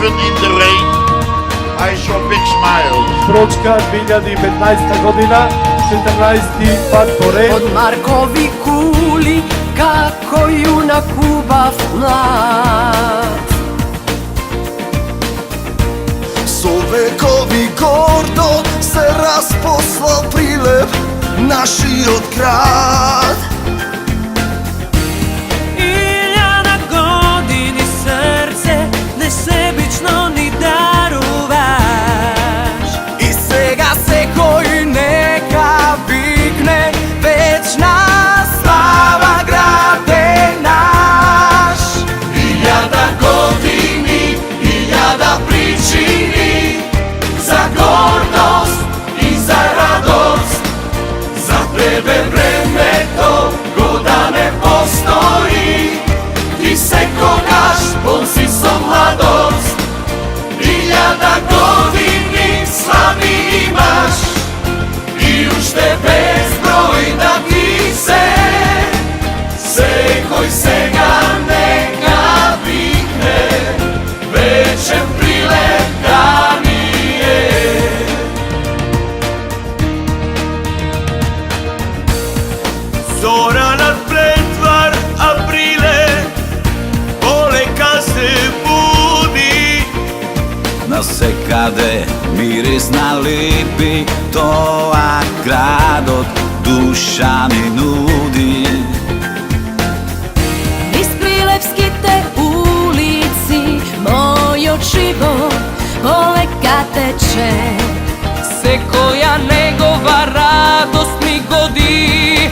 even in the rain, I saw big smiles. Pročka 2015. godina, 14. faktore. Od Markovi kuli, kako junak ubav mlad. Sovekovi gordo se rasposlal prilev naši od grad. Iljana godini srce nesebično ni daruvaš. I sega se koji neka vikne, večna slava grade naš. Iljada godini, iljada pričini, za gordost i za radost, za tebe vreme to goda ne postoji. Ti se kogaš, pun si so mladost, iljada godini slavi imaš i ušte bezbroj da ti se koji sega neka vikne, večem prilet danije. Zora nad pretvar aprile, poleka se budi. Na sekade miris na lipi, to a grad od duša mi nudi. Iz Prilevskite ulici, moj život poleka teče. Se koja negova radost mi godi,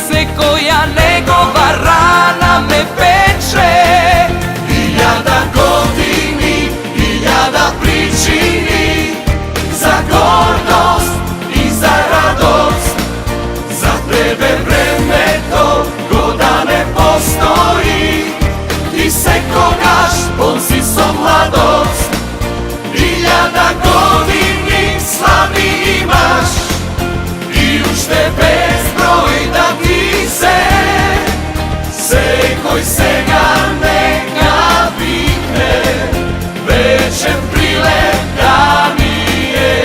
se koja negova rana me peče. Iljada godini, iljada pričini, za gordost i za radost, za tebe vreme to goda ne postoji. Ti se kogaš, pun si so mladost, iljada godini slavi imaš i ušte bezbroj da ti se koji sega neka vikne, večem prilet danije.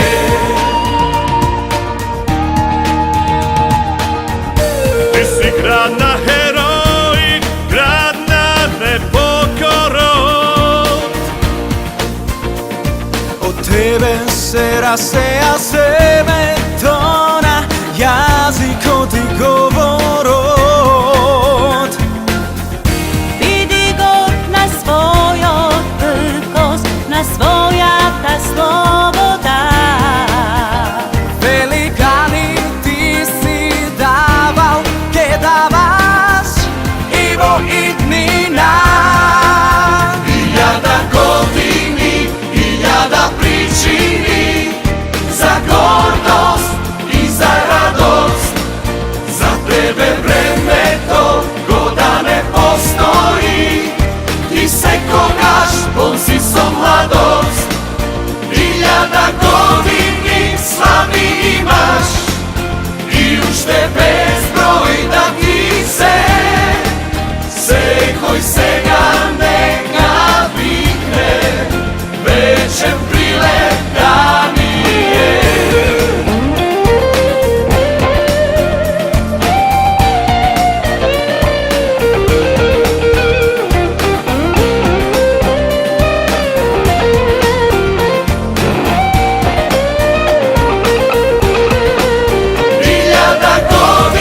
Ti si grad na heroji, grad na nepokorot. Od tebe se raseja seme tona, jaziko ti govorot. Vidi go na svojo prkost, na svoja ta sloboda. Velikani ti si daval, ke davaš Ivo idnina. Iljada godini, iljada pričini, za gordost i za radost, za tebe vreme to goda ne postoji. Ti se kogaš, pun si so mladost, iljada godini slavi imaš i ušte bezbroj da ti se koji sega neka vikne, večem prilet danije. Iljada godini,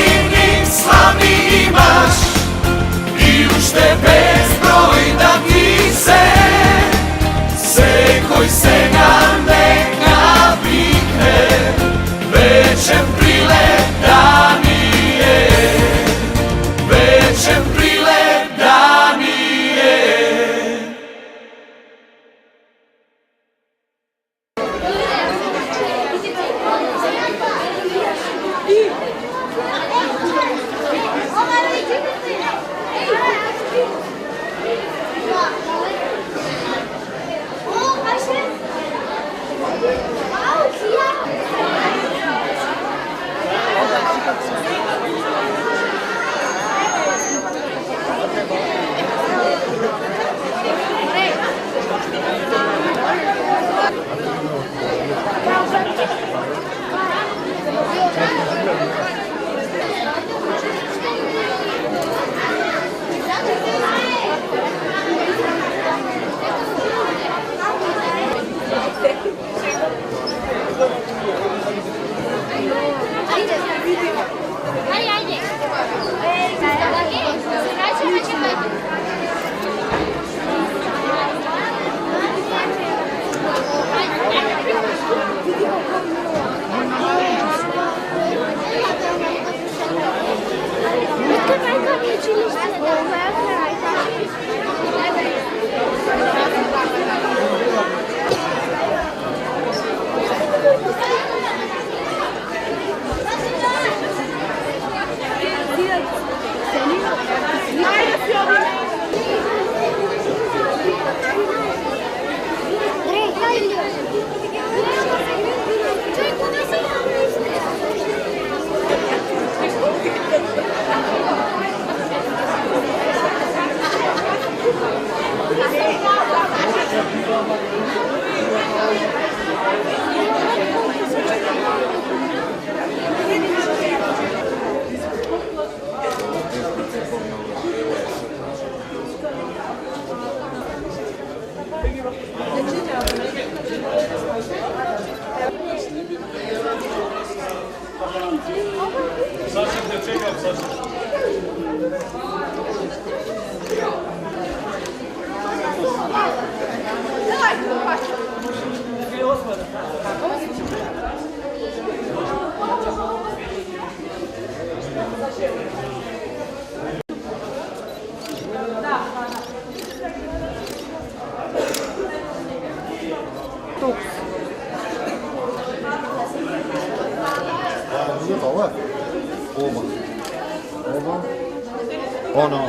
Ono.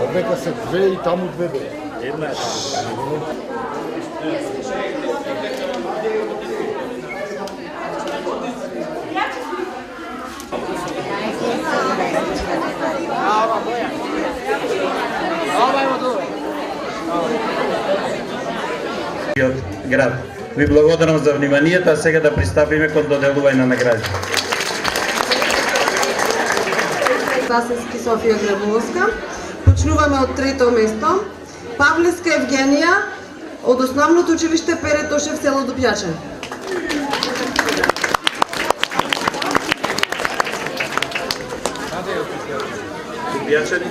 Odneka se dve i tamo dve bе. Една е тamo. Град. Ви благодарам за вниманието, а сега да пристапиме кон доделување на награди. Василски Софија Грабовска. Почнуваме од трето место. Павлеска Евгенија од основното училиште Пере Тошев, село Дупјачен. Дупјачани?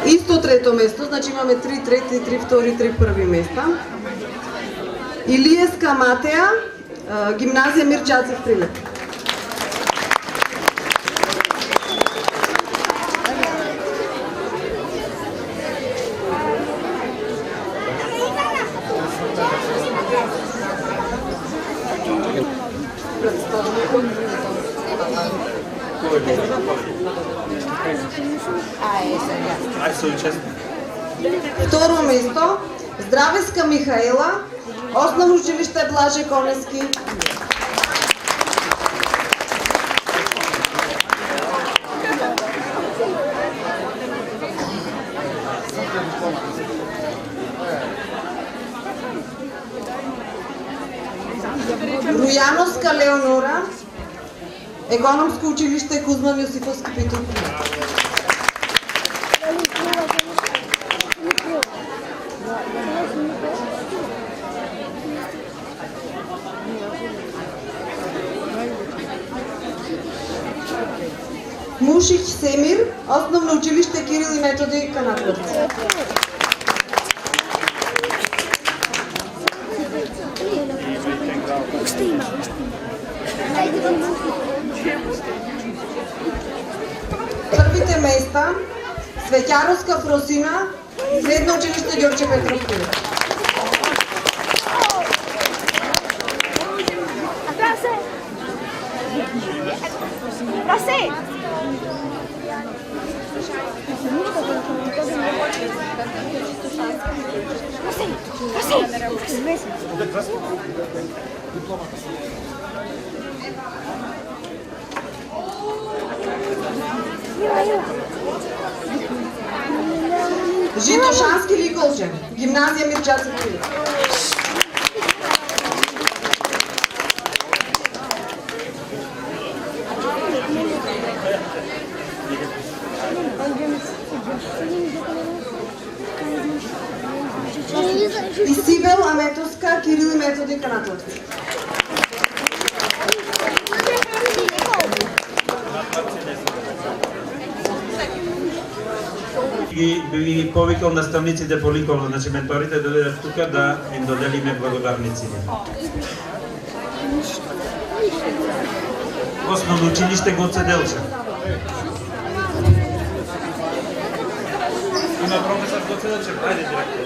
Исто трето место, значи имаме 3 трети, 3 втори, 3 први места. Илиеска Матеја, гимназија Мир Чацев Прилеп. Второ место, Здравеска Михаела, основно училиште Блаже Конески. Рујановска Леонора, економско училиште Кузман Јосифовски Питов. Мушич Семир, основно училиште Кирил и Методи Канатовци. Првите места, Светјаровска Фросина, средно училиште Ѓорче Петров. Житошански Ликолче, гимназија Мир Чацев Прилеп. И Сибел Аметовска, Кирил и Методи Канатовци. И би повикал наставниците по ликовно, значи менторите да дойдат тука да им доделиме благодарниците. Основно училиште Гоце Делчев. Има професор Гоце Делчев, ајде директор.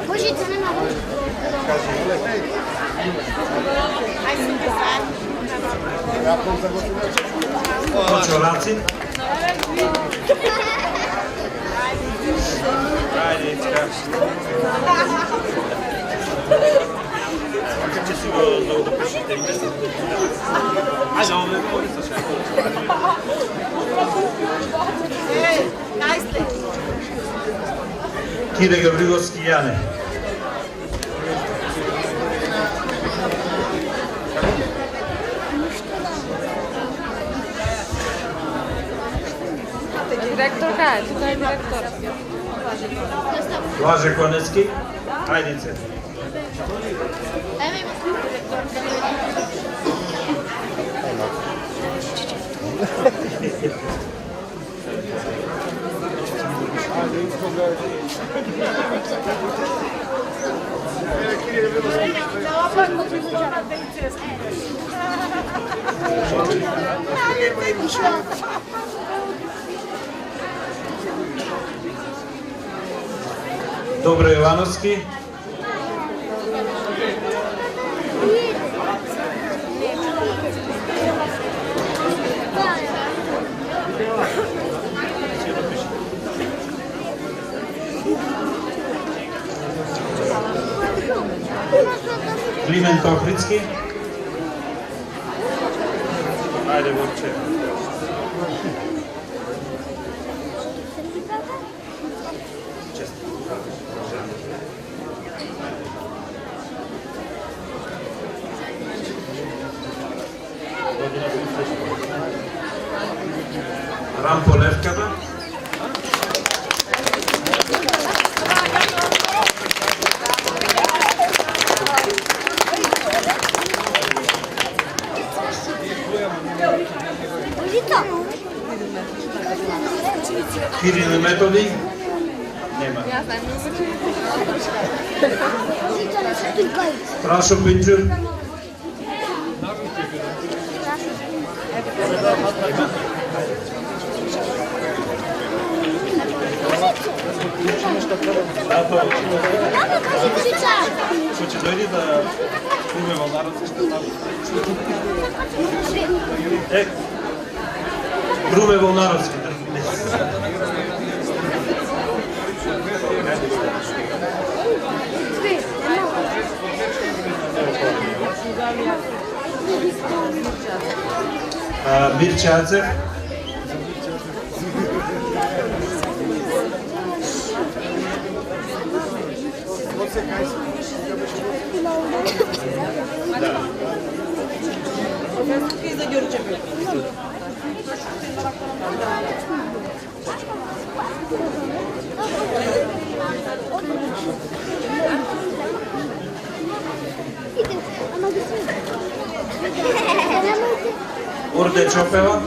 Божица, нема Почо Рацин. Ајде, Ицка. Че си го много да пишете името? Ајде, овде го говори sa Киде Гавриловски Јане. Директор кај? Тука е директор. Блаже Конецки. Ајдице. Dobro Jovanovski. Kliment Ohridski. Ajde, Vukče. Рампо Левката. Кирил Методи. Нема. Страшо Пинчур. Hoće dojdi da Rume Volnarovski što tamo? Rume Volnarovski. Mirčacev. Urde Čopeva.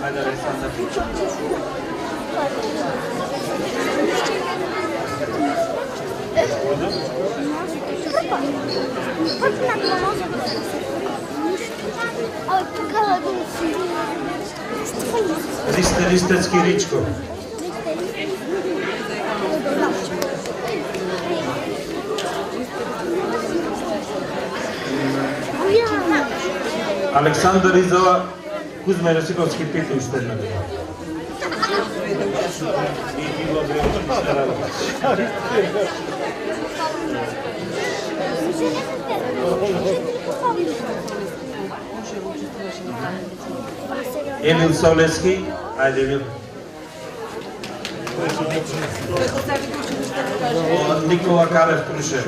Ajde, Aleksandar. Listecki Ričko. Aleksandar Izova, Kuzma Josipovski pitaju što je nagrada. I bilo Brević šta rada. Emil Soleski, ajde Emil. Nikola Karev Krušev.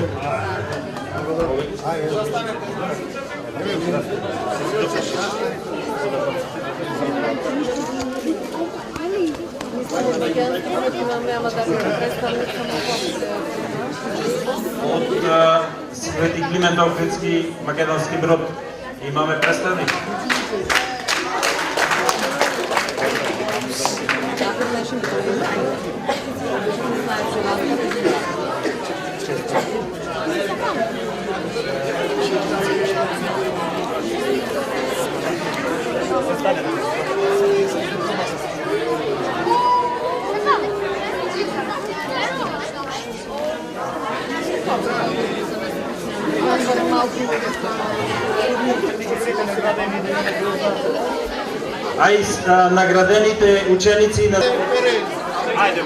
Od Sveti Kliment Ohridski, Makedonski Brod, imame predstavnik. А и наградените ученици на... Айде,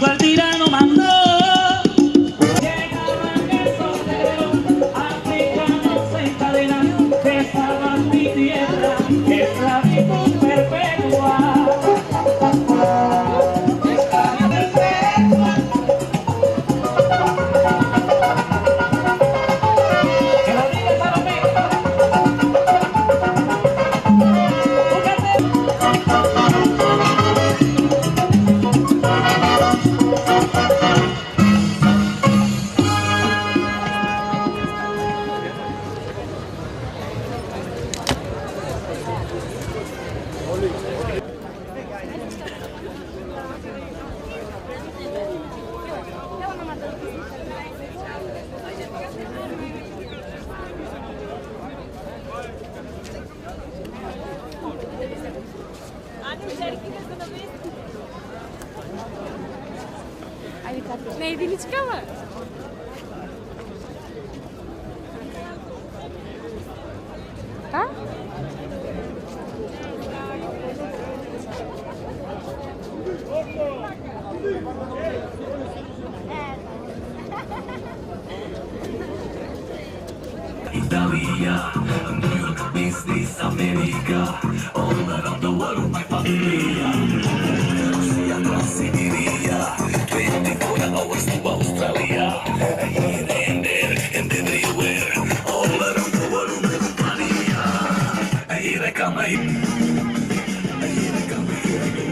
cuando el tirano mandó. Neydi Liçka mı? Ha? Italia, New York business, America, all around the world, my familia. Russia, Transsiberia, 24 hours to Australia. Here and there and everywhere, all around the world, my familia. Here I come, here I come, here I go.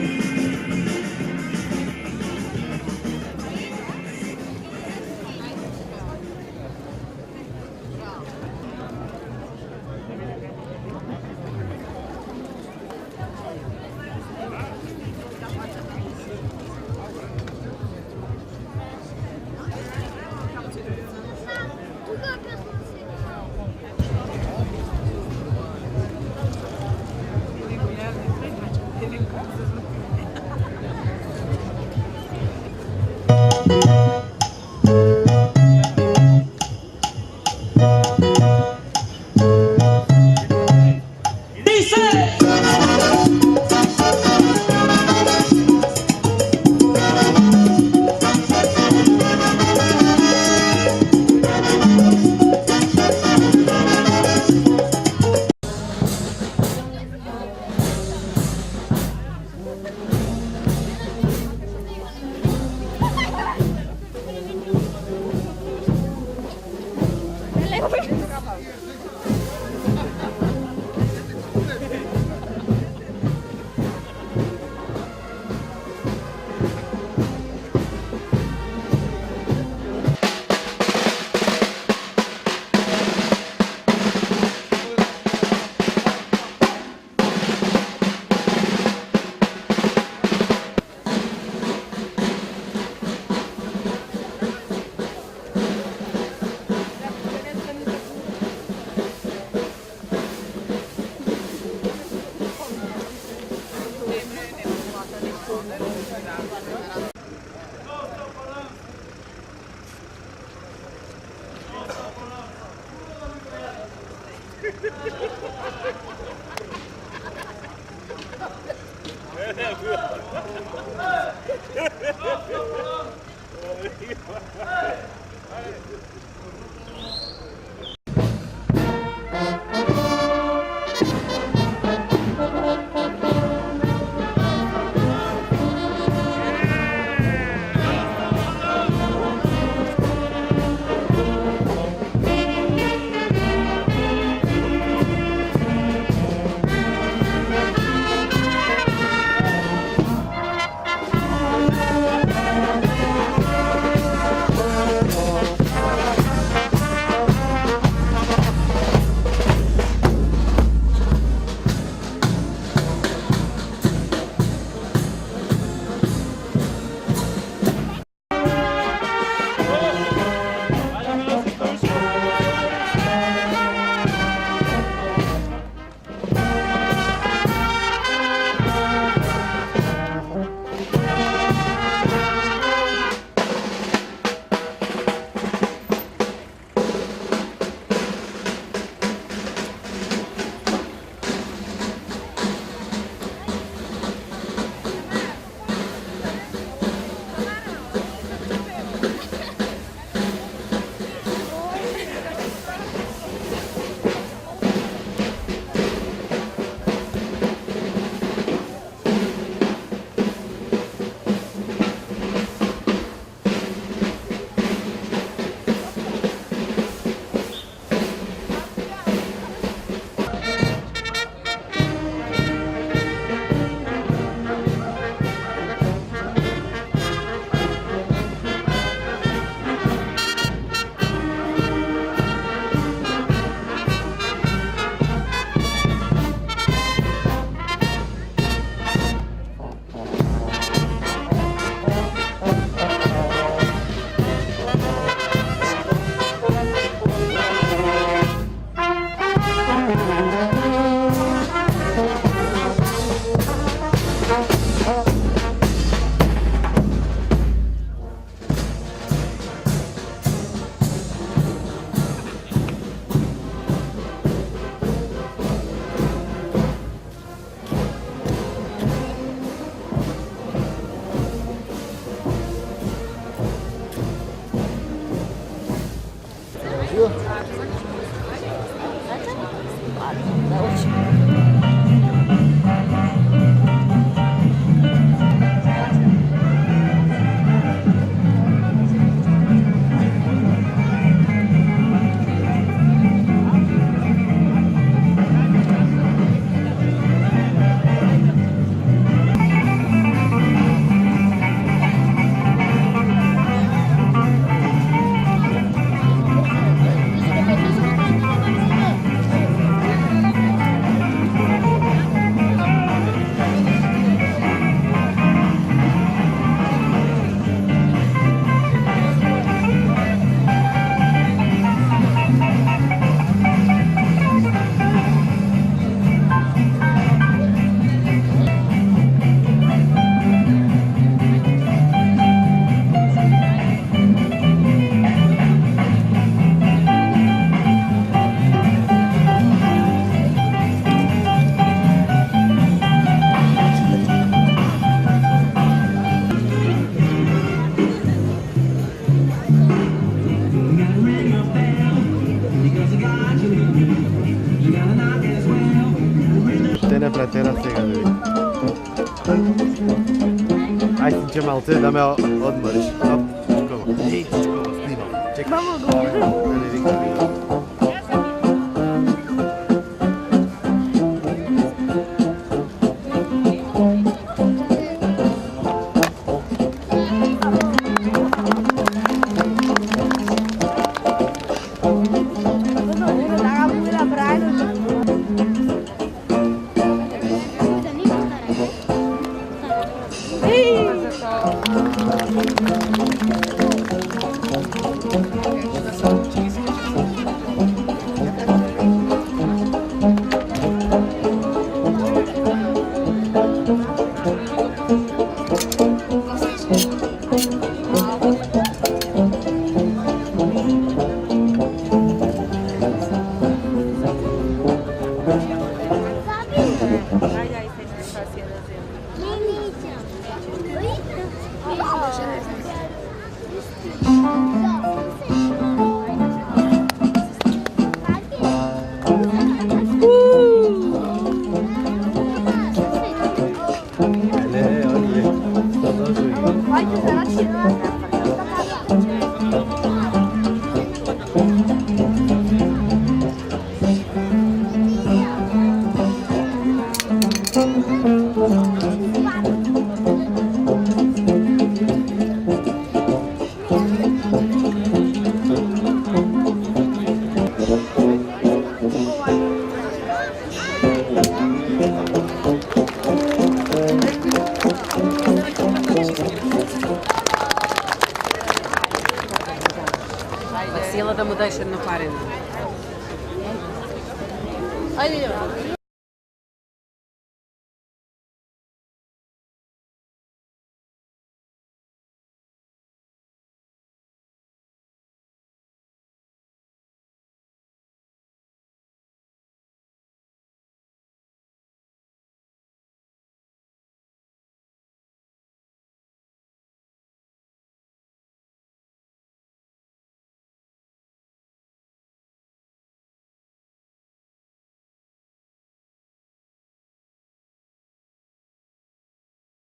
претера сега да видим. Ај синче малце да ме одмориш. Оп, чичкова. Ей, чичкова, снимам. Чекай. Мамо, го видам. Да не викам. Сила да му даеш едно парене. Ајде,